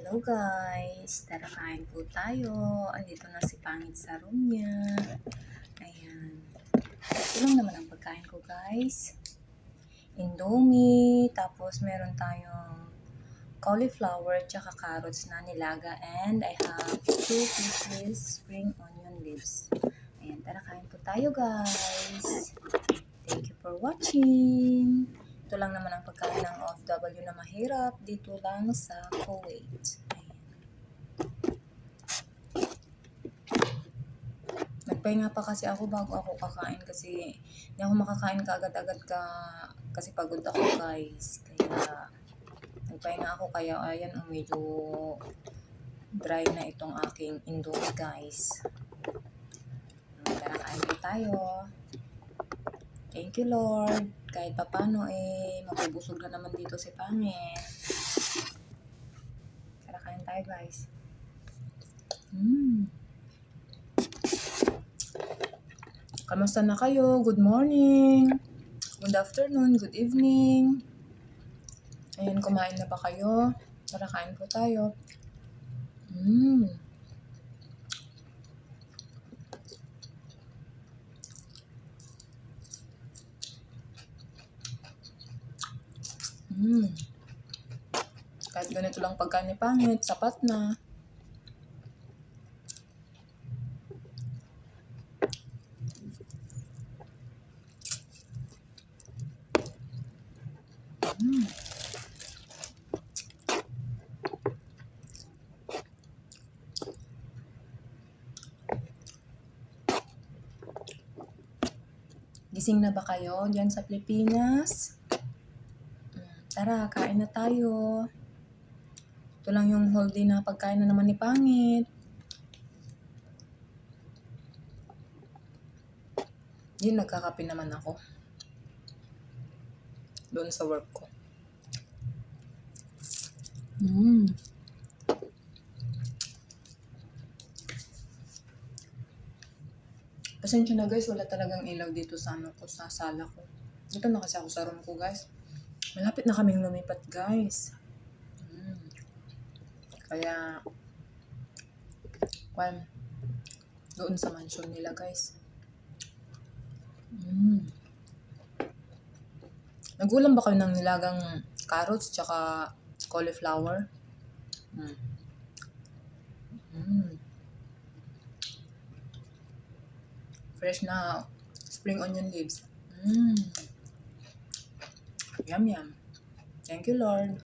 Hello guys! Tara kain po tayo. Andito na si Pangit sa room niya. Ayan. Ito lang naman ang pagkain ko guys. Indomie. Tapos meron tayong cauliflower tsaka carrots na nilaga. And I have 2 pieces spring onion leaves. Ayan. Tara kain po tayo guys. Thank you for watching. Ito lang naman ang pagkain ng OFW na mahirap dito lang sa Kuwait. Ayan. Nagpahinga pa kasi ako bago ako kakain kasi hindi ako makakain kaagad-agad kasi pagod ako guys. Kaya nagpahinga ako kaya ayan medyo dry na itong aking indomie guys. Tara kain po tayo. Thank you Lord. Kahit papano mabubusog na naman dito si Pangit. Tara kain tayo guys. Kamusta na kayo? Good morning. Good afternoon. Good evening. Ayan, kumain na ba kayo? Tara kain po tayo. Kahit ganito lang pagkain ni Pangit, sapat na. Gising na ba kayo dyan sa Pilipinas? Tara, kain na tayo. Ito lang yung whole day na pagkain na naman ni Pangit. Yun, nagkakape naman ako. Doon sa work ko. Pasensya na guys, wala talagang ilaw dito sa sa sala ko. Dito na kasi ako sa room ko guys. Malapit na kaming lumipat guys. Kaya, doon sa mansion nila guys. Nagulam ba kayo ng nilagang carrots tsaka cauliflower? Fresh na spring onion leaves. Yum yum. Thank you Lord.